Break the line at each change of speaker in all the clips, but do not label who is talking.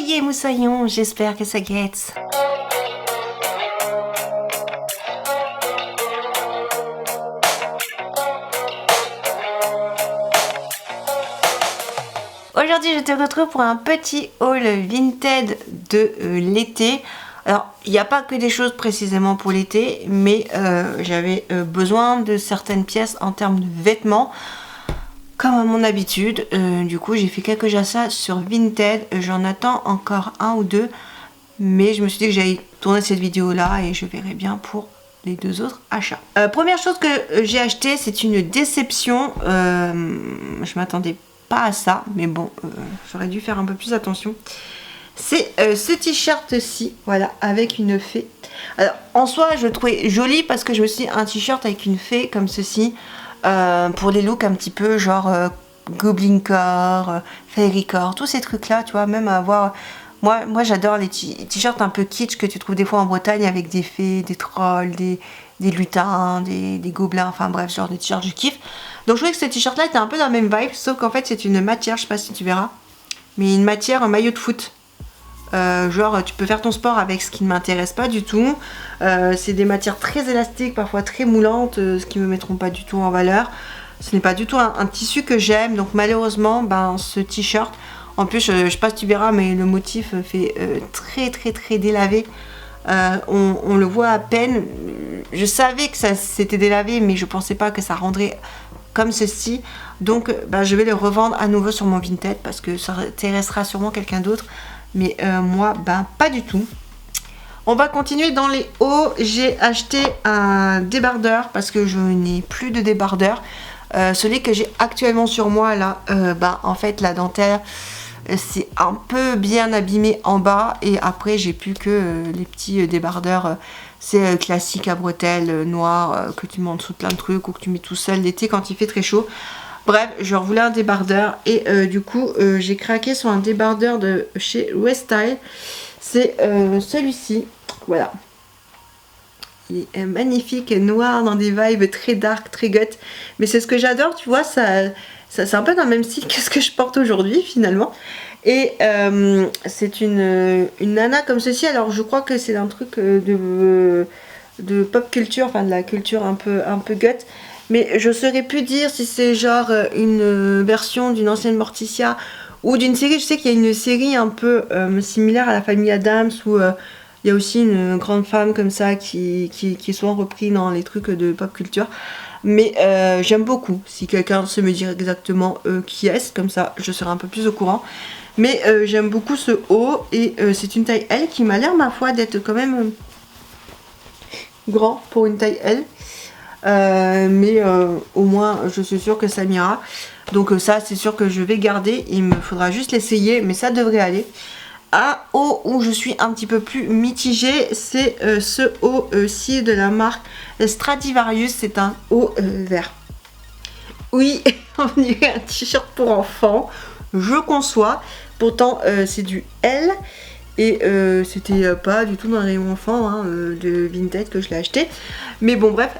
Oyez moussaillon, j'espère que ça guette. Aujourd'hui, je te retrouve pour un petit haul Vinted de l'été. Alors, il n'y a pas que des choses précisément pour l'été, mais j'avais besoin de certaines pièces en termes de vêtements, comme à mon habitude. Du coup, j'ai fait quelques achats sur Vinted. J'en attends encore un ou deux, mais je me suis dit que j'allais tourner cette vidéo-là et je verrai bien pour les deux autres achats. Première chose que j'ai acheté, c'est une déception. Je m'attendais pas à ça, mais bon, j'aurais dû faire un peu plus attention. C'est ce t-shirt-ci, voilà, avec une fée. Alors, en soi, je le trouvais joli parce que je me suis dit, un t-shirt avec une fée comme ceci, pour des looks un petit peu genre Goblin Core, Fairy Core, tous ces trucs-là, tu vois, même avoir... Moi j'adore les t-shirts un peu kitsch que tu trouves des fois en Bretagne avec des fées, des trolls, des lutins, des gobelins, enfin bref, genre de t-shirts, je kiffe. Donc je trouvais que ce t-shirt là était un peu dans la même vibe, sauf qu'en fait c'est une matière, je sais pas si tu verras, mais une matière, un maillot de foot. Genre tu peux faire ton sport avec, ce qui ne m'intéresse pas du tout. C'est des matières très élastiques, parfois très moulantes, ce qui ne me mettront pas du tout en valeur. Ce n'est pas du tout un tissu que j'aime, donc malheureusement ben, ce t-shirt, en plus je sais pas si tu verras, mais le motif fait très délavé. On le voit à peine. Je savais que ça s'était délavé, mais je pensais pas que ça rendrait comme ceci. Donc ben, je vais le revendre à nouveau sur mon Vinted parce que ça intéressera sûrement quelqu'un d'autre, mais moi ben pas du tout. On va continuer dans les hauts. J'ai acheté un débardeur parce que je n'ai plus de débardeur. Celui que j'ai actuellement sur moi là, ben, en fait la dentelle c'est un peu bien abîmé en bas, et après j'ai plus que les petits débardeurs, c'est classique à bretelles noires que tu mets en dessous de plein de trucs ou que tu mets tout seul l'été quand il fait très chaud. Bref, je voulais un débardeur et du coup j'ai craqué sur un débardeur de chez Weststyle. C'est celui-ci, voilà. Il est magnifique, noir dans des vibes très dark, très gut, mais c'est ce que j'adore, tu vois, ça c'est un peu dans le même style que ce que je porte aujourd'hui finalement. Et c'est une nana comme ceci. Alors je crois que c'est un truc de pop culture, enfin de la culture un peu gut, mais je saurais plus dire si c'est genre une version d'une ancienne Morticia ou d'une série. Je sais qu'il y a une série un peu similaire à la famille Adams où il y a aussi une grande femme comme ça qui est souvent repris dans les trucs de pop culture. Mais j'aime beaucoup. Si quelqu'un sait me dire exactement qui est-ce, comme ça je serai un peu plus au courant. Mais j'aime beaucoup ce haut et c'est une taille L qui m'a l'air, ma foi, d'être quand même grand pour une taille L. Mais au moins je suis sûre que ça m'ira. Donc ça c'est sûr que je vais garder. Il me faudra juste l'essayer, mais ça devrait aller. Un haut où je suis un petit peu plus mitigée, c'est ce haut-ci de la marque Stradivarius. C'est un haut vert. Oui, on dirait un t-shirt pour enfants, je conçois. Pourtant c'est du L et c'était pas du tout dans le rayon enfant hein, de Vinted que je l'ai acheté. Mais bon bref,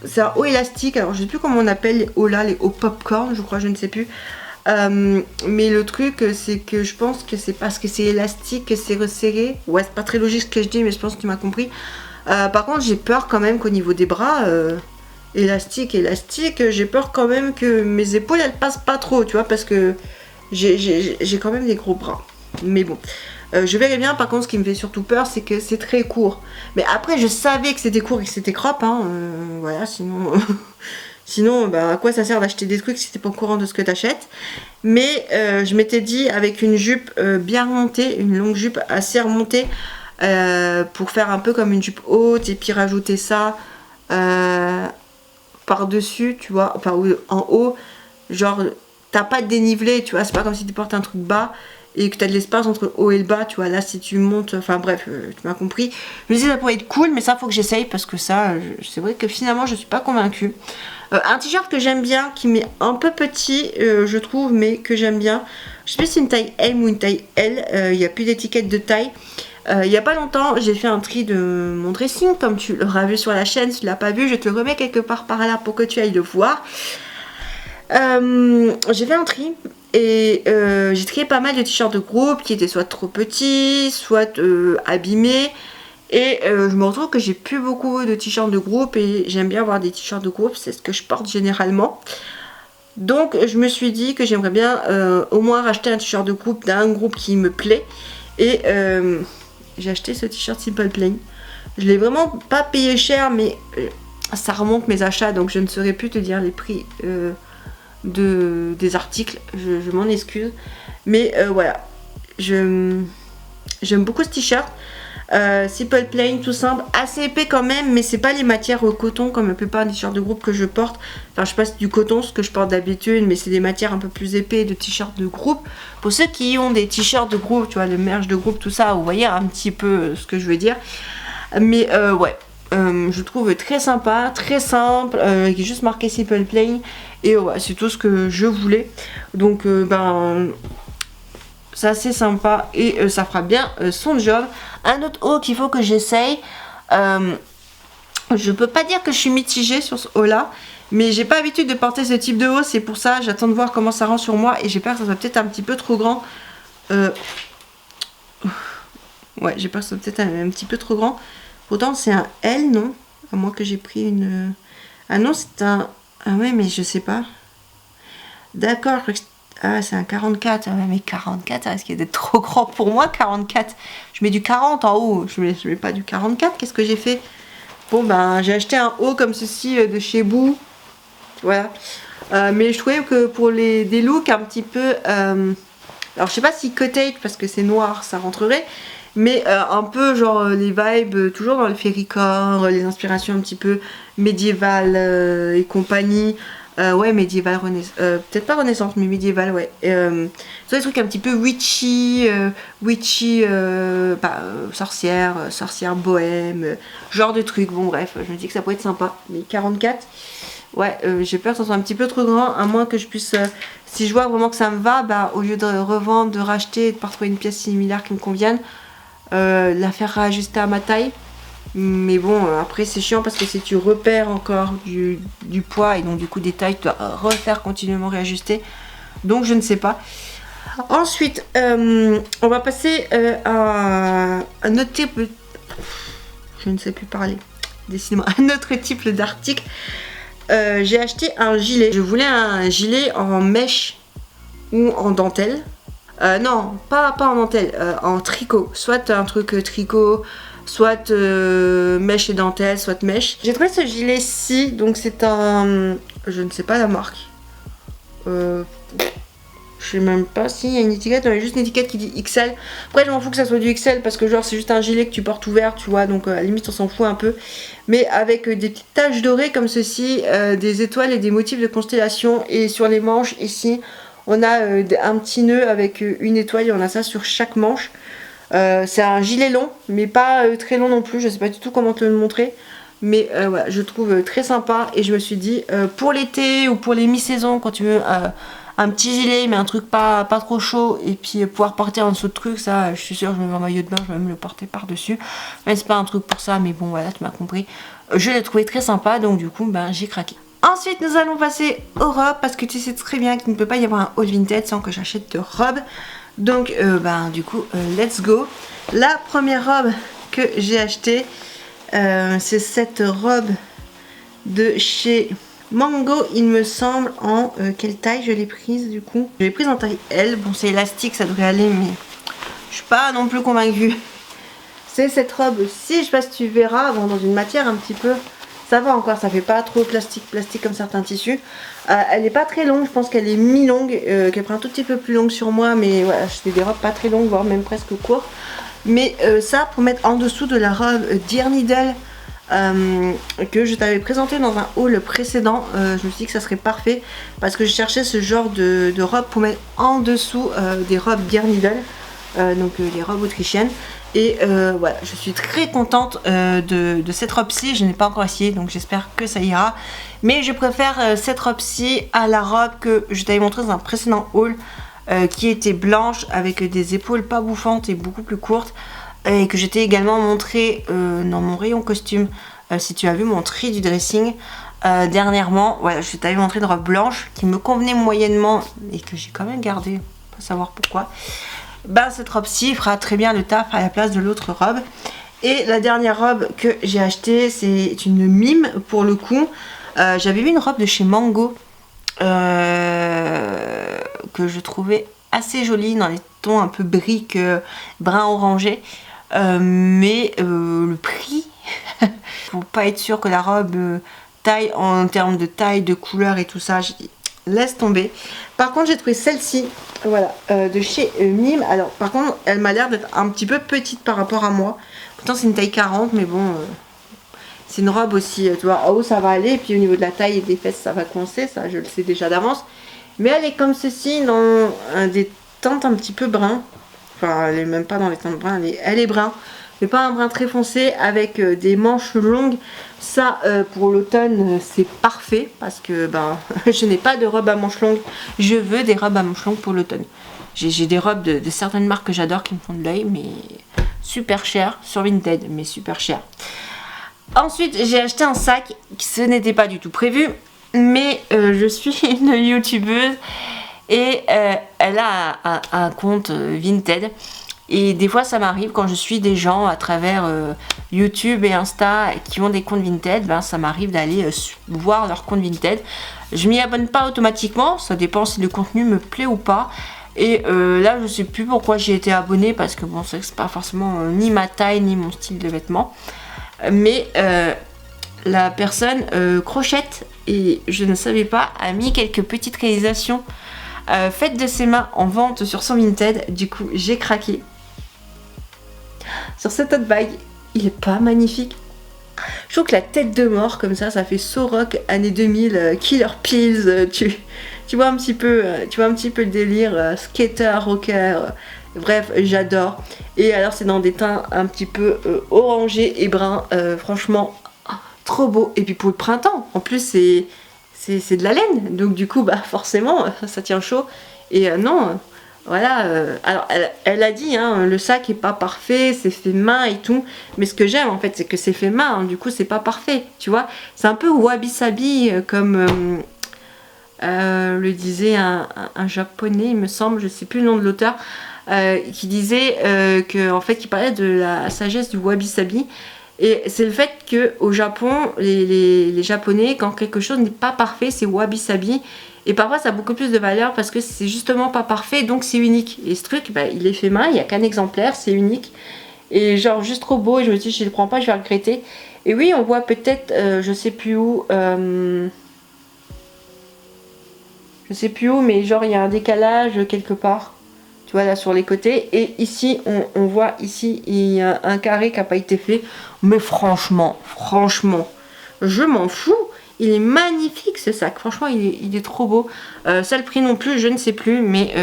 c'est un haut élastique. Alors je sais plus comment on appelle les hauts là, les hauts popcorn je crois, je ne sais plus. Mais le truc c'est que je pense que c'est parce que c'est élastique que c'est resserré. Ouais, c'est pas très logique ce que je dis, mais je pense que tu m'as compris. Par contre j'ai peur quand même qu'au niveau des bras élastique, j'ai peur quand même que mes épaules elles passent pas trop, tu vois, parce que j'ai quand même des gros bras. Mais bon, je verrai bien. Par contre ce qui me fait surtout peur c'est que c'est très court. Mais après je savais que c'était court et que c'était crop hein, voilà, sinon sinon bah, à quoi ça sert d'acheter des trucs si t'es pas au courant de ce que t'achètes. Mais je m'étais dit avec une jupe bien remontée, une longue jupe assez remontée, pour faire un peu comme une jupe haute et puis rajouter ça par dessus, tu vois, enfin en haut, genre t'as pas de dénivelé, tu vois, c'est pas comme si tu portes un truc bas et que t'as de l'espace entre le haut et le bas, tu vois. Là si tu montes, enfin bref, tu m'as compris. Je me disais ça pourrait être cool, mais ça faut que j'essaye parce que ça c'est vrai que finalement je suis pas convaincue. Un t-shirt que j'aime bien, qui m'est un peu petit je trouve, mais que j'aime bien, je sais pas si c'est une taille M ou une taille L, il n'y a plus d'étiquette de taille. Il n'y a pas longtemps j'ai fait un tri de mon dressing, comme tu l'auras vu sur la chaîne. Si tu l'as pas vu, je te le remets quelque part par là pour que tu ailles le voir. J'ai fait un tri et j'ai trié pas mal de t-shirts de groupe qui étaient soit trop petits, soit abîmés. Et je me retrouve que j'ai plus beaucoup de t-shirts de groupe et j'aime bien avoir des t-shirts de groupe, c'est ce que je porte généralement. Donc je me suis dit que j'aimerais bien au moins racheter un t-shirt de groupe d'un groupe qui me plaît. Et j'ai acheté ce t-shirt Simple Plain. Je l'ai vraiment pas payé cher, mais ça remonte mes achats, donc je ne saurais plus te dire les prix des articles. Je m'en excuse. Mais voilà, j'aime beaucoup ce t-shirt. Simple Plain, tout simple, assez épais quand même, mais c'est pas les matières au coton comme la plupart des t-shirts de groupe que je porte. Enfin, je passe du coton, ce que je porte d'habitude, mais c'est des matières un peu plus épais de t-shirts de groupe. Pour ceux qui ont des t-shirts de groupe, tu vois, le merge de groupe, tout ça, vous voyez un petit peu ce que je veux dire. Mais ouais, je trouve très sympa, très simple, qui est juste marqué Simple Plain. Et ouais, c'est tout ce que je voulais. Donc, ben, c'est assez sympa et ça fera bien son job. Un autre haut qu'il faut que j'essaye. Je peux pas dire que je suis mitigée sur ce haut là, mais j'ai pas l'habitude de porter ce type de haut, c'est pour ça j'attends de voir comment ça rend sur moi et j'ai peur que ça soit peut-être un petit peu trop grand. Ouais, j'ai peur que ça soit peut-être un petit peu trop grand. Pourtant c'est un L, non? À moins que j'ai pris une... Ah non, c'est un... Ah ouais, mais je sais pas. D'accord, je crois que ah, c'est un 44. Ah, mais 44, ça risque d'être trop grand pour moi, 44. Je mets du 40 en haut. Je mets pas du 44. Qu'est-ce que j'ai fait? Bon, ben, j'ai acheté un haut comme ceci de chez Boo. Voilà. Mais je trouvais que pour des looks un petit peu... alors, je sais pas si cottage, parce que c'est noir, ça rentrerait. Mais un peu genre les vibes, toujours dans le fairycore, les inspirations un petit peu médiévales et compagnie. Ouais, médiéval, peut-être pas renaissance, mais médiéval, ouais. Soit des trucs un petit peu witchy, sorcière bohème, genre de trucs. Bon, bref, je me dis que ça pourrait être sympa. Mais 44, ouais, j'ai peur que ça soit un petit peu trop grand, à moins que je puisse, si je vois vraiment que ça me va, bah, au lieu de revendre, de racheter et de pas retrouver une pièce similaire qui me convienne, la faire réajuster à ma taille. Mais bon, après c'est chiant parce que si tu repères encore du poids et donc du coup des tailles, tu dois refaire continuellement réajuster. Donc je ne sais pas. Ensuite, on va passer à un autre type... Je ne sais plus parler. Décidément, un autre type d'article. J'ai acheté un gilet. Je voulais un gilet en mèche ou en dentelle. Non, pas en dentelle, en tricot. Soit un truc tricot... soit mèche et dentelle, soit mèche. J'ai trouvé ce gilet-ci, donc c'est un... je ne sais pas la marque. Je sais même pas s'il y a une étiquette, il y a juste une étiquette qui dit XL. Après je m'en fous que ça soit du XL parce que genre c'est juste un gilet que tu portes ouvert, tu vois, donc à la limite on s'en fout un peu. Mais avec des petites taches dorées comme ceci, des étoiles et des motifs de constellation. Et sur les manches ici, on a un petit nœud avec une étoile et on a ça sur chaque manche. C'est un gilet long, mais pas très long non plus, je sais pas du tout comment te le montrer. Mais voilà, je trouve très sympa et je me suis dit, pour l'été ou pour les mi-saisons, quand tu veux un petit gilet, mais un truc pas trop chaud, et puis pouvoir porter en dessous de trucs, ça, je suis sûre, je me mets en maillot de bain, je vais même le porter par-dessus. Mais c'est pas un truc pour ça, mais bon, voilà, tu m'as compris. Je l'ai trouvé très sympa, donc du coup, ben, j'ai craqué. Ensuite, nous allons passer aux robes, parce que tu sais très bien qu'il ne peut pas y avoir un haul vintage sans que j'achète de robes. Donc, ben, du coup, let's go. La première robe que j'ai achetée, c'est cette robe de chez Mango, il me semble, en quelle taille je l'ai prise du coup? Je l'ai prise en taille L. Bon, c'est élastique, ça devrait aller, mais je suis pas non plus convaincue. C'est cette robe-ci, je sais pas si tu verras, bon, dans une matière un petit peu... Ça va encore, ça fait pas trop plastique comme certains tissus. Elle est pas très longue, je pense qu'elle est mi-longue, qu'elle prend un tout petit peu plus longue sur moi, mais voilà, j'ai des robes pas très longues, voire même presque courtes. Mais ça, pour mettre en dessous de la robe Dear Needle que je t'avais présenté dans un haul précédent, je me suis dit que ça serait parfait parce que je cherchais ce genre de robe pour mettre en dessous des robes Dear Needle, donc les robes autrichiennes. Et voilà, je suis très contente de cette robe-ci. Je n'ai pas encore essayé, donc j'espère que ça ira. Mais je préfère cette robe-ci à la robe que je t'avais montrée dans un précédent haul, qui était blanche avec des épaules pas bouffantes et beaucoup plus courtes. Et que je t'ai également montré dans mon rayon costume, si tu as vu mon tri du dressing. dernièrement, voilà, je t'avais montré une robe blanche qui me convenait moyennement et que j'ai quand même gardée, pas savoir pourquoi. Ben cette robe-ci fera très bien le taf à la place de l'autre robe. Et la dernière robe que j'ai achetée, c'est une mime pour le coup. J'avais vu une robe de chez Mango que je trouvais assez jolie dans les tons un peu brique, brun orangé. Mais le prix, faut pas être sûr que la robe taille en termes de taille, de couleur et tout ça. J'ai dit laisse tomber. Par contre j'ai trouvé celle-ci, voilà, de chez Mime. Alors par contre elle m'a l'air d'être un petit peu petite par rapport à moi. Pourtant c'est une taille 40, mais bon, c'est une robe aussi, tu vois, en haut ça va aller, et puis au niveau de la taille et des fesses ça va coincer, ça je le sais déjà d'avance. Mais elle est comme ceci dans des teintes un petit peu brun. Enfin elle est même pas dans les teintes brun, elle est brun. Mais pas un brun très foncé avec des manches longues. Ça pour l'automne c'est parfait parce que ben je n'ai pas de robe à manches longues. Je veux des robes à manches longues pour l'automne. J'ai des robes de certaines marques que j'adore qui me font de l'œil, mais super cher sur Vinted, mais super cher. Ensuite j'ai acheté un sac, ce n'était pas du tout prévu, mais je suis une youtubeuse et elle a un compte Vinted. Et des fois ça m'arrive quand je suis des gens à travers YouTube et Insta qui ont des comptes Vinted, ben, ça m'arrive d'aller voir leur compte Vinted. Je m'y abonne pas automatiquement, ça dépend si le contenu me plaît ou pas. Et là je sais plus pourquoi j'ai été abonnée parce que bon c'est pas forcément ni ma taille ni mon style de vêtements. Mais la personne crochette et je ne savais pas, a mis quelques petites réalisations faites de ses mains en vente sur son Vinted. Du coup j'ai craqué sur cette tote bag. Il est pas magnifique? Je trouve que la tête de mort comme ça fait so rock années 2000, Killer Pills, tu vois un petit peu le délire skater, rocker, bref j'adore. Et alors c'est dans des teints un petit peu orangés et bruns, franchement trop beau. Et puis pour le printemps en plus c'est de la laine, donc du coup bah forcément ça tient chaud. Et non voilà, alors elle a dit hein, le sac est pas parfait, c'est fait main et tout, mais ce que j'aime en fait c'est que c'est fait main, hein, du coup c'est pas parfait, tu vois, c'est un peu wabi sabi comme le disait un japonais il me semble, je sais plus le nom de l'auteur, qui disait que en fait qui parlait de la sagesse du wabi sabi. Et c'est le fait que au Japon, les Japonais, quand quelque chose n'est pas parfait, c'est wabi sabi. Et parfois ça a beaucoup plus de valeur parce que c'est justement pas parfait, donc c'est unique. Et ce truc, bah, il est fait main, il n'y a qu'un exemplaire, c'est unique. Et genre juste trop beau, et je me dis, je ne le prends pas, je vais regretter. Et oui, on voit peut-être, je sais plus où, mais genre il y a un décalage quelque part. Tu vois là sur les côtés. Et ici, on voit ici, il y a un carré qui n'a pas été fait. Mais franchement, je m'en fous. Il est magnifique ce sac, franchement il est trop beau. Ça le prix non plus, je ne sais plus, mais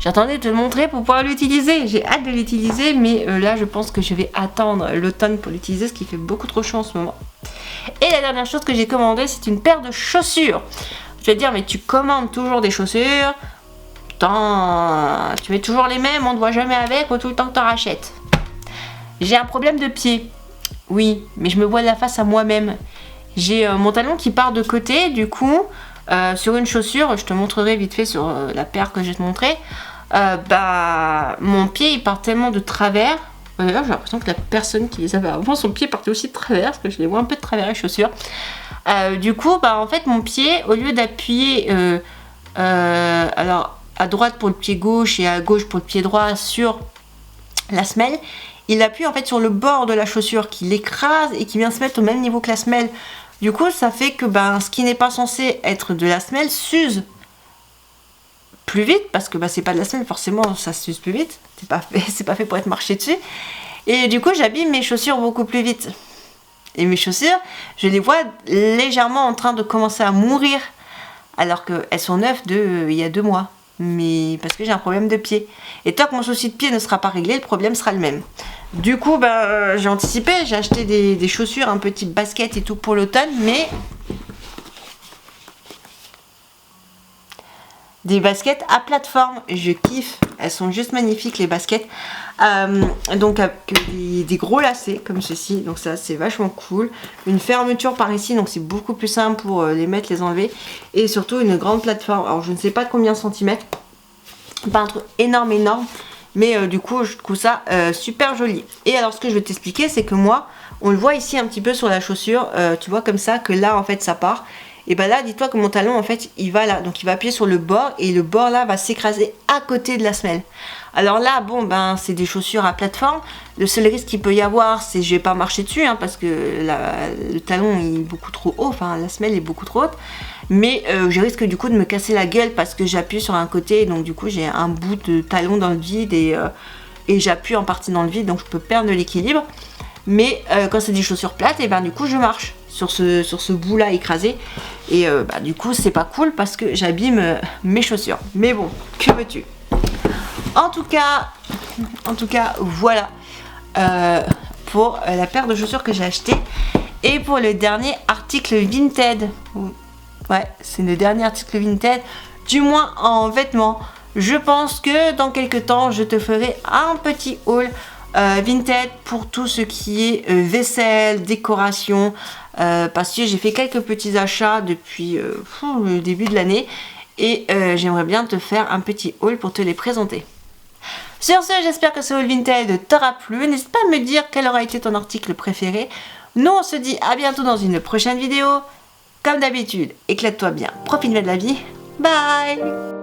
j'attendais de te le montrer pour pouvoir l'utiliser. J'ai hâte de l'utiliser, mais là je pense que je vais attendre l'automne pour l'utiliser, ce qui fait beaucoup trop chaud en ce moment. Et la dernière chose que j'ai commandée, c'est une paire de chaussures. Je vais te dire, mais tu commandes toujours des chaussures, putain, tu mets toujours les mêmes, on ne te voit jamais avec, tout le temps que tu en rachètes. J'ai un problème de pied, oui, mais je me vois de la face à moi-même. J'ai mon talon qui part de côté, du coup, sur une chaussure, je te montrerai vite fait sur la paire que je vais te montrer, bah, mon pied il part tellement de travers. D'ailleurs, j'ai l'impression que la personne qui les avait avant, son pied partait aussi de travers, parce que je les vois un peu de travers les chaussures. Du coup, bah, en fait, mon pied, au lieu d'appuyer, alors à droite pour le pied gauche et à gauche pour le pied droit sur la semelle, il appuie en fait sur le bord de la chaussure qui l'écrase et qui vient se mettre au même niveau que la semelle. Du coup, ça fait que ben, ce qui n'est pas censé être de la semelle s'use plus vite, parce que ben, c'est pas de la semelle, forcément ça s'use plus vite. C'est pas fait pour être marché dessus. Et du coup, j'abîme mes chaussures beaucoup plus vite. Et mes chaussures, je les vois légèrement en train de commencer à mourir, alors qu'elles sont neuves il y a 2 mois. Mais parce que j'ai un problème de pied. Et tant que mon souci de pied ne sera pas réglé, le problème sera le même. Du coup, ben, j'ai anticipé, j'ai acheté des chaussures, un petit basket et tout pour l'automne, des baskets à plateforme. Je kiffe, elles sont juste magnifiques les baskets. Donc avec des gros lacets comme ceci, donc ça c'est vachement cool. Une fermeture par ici, donc c'est beaucoup plus simple pour les mettre, les enlever. Et surtout une grande plateforme, alors je ne sais pas combien de centimètres, pas un truc énorme, mais du coup je trouve ça super joli. Et alors ce que je vais t'expliquer, c'est que moi, on le voit ici un petit peu sur la chaussure, tu vois comme ça, que là en fait ça part. Et ben là, dis-toi que mon talon en fait il va là, donc il va appuyer sur le bord et le bord là va s'écraser à côté de la semelle. Alors là, bon ben c'est des chaussures à plateforme. Le seul risque qu'il peut y avoir, c'est que je vais pas marcher dessus, hein, parce que le talon il est beaucoup trop haut, enfin la semelle est beaucoup trop haute. Mais je risque du coup de me casser la gueule parce que j'appuie sur un côté, et donc du coup j'ai un bout de talon dans le vide et j'appuie en partie dans le vide, donc je peux perdre de l'équilibre. Mais quand c'est des chaussures plates, et ben du coup je marche sur ce bout là écrasé et du coup c'est pas cool parce que j'abîme mes chaussures. Mais bon, que veux-tu? En tout cas voilà pour la paire de chaussures que j'ai acheté. Et pour le dernier article Vinted, ouais c'est le dernier article Vinted, du moins en vêtements. Je pense que dans quelques temps je te ferai un petit haul Vinted pour tout ce qui est vaisselle, décoration, parce que j'ai fait quelques petits achats depuis le début de l'année et j'aimerais bien te faire un petit haul pour te les présenter. Sur ce, j'espère que ce haul Vinted t'aura plu. N'hésite pas à me dire quel aura été ton article préféré. Nous on se dit à bientôt dans une prochaine vidéo. Comme d'habitude, éclate-toi bien, profite de la vie. Bye!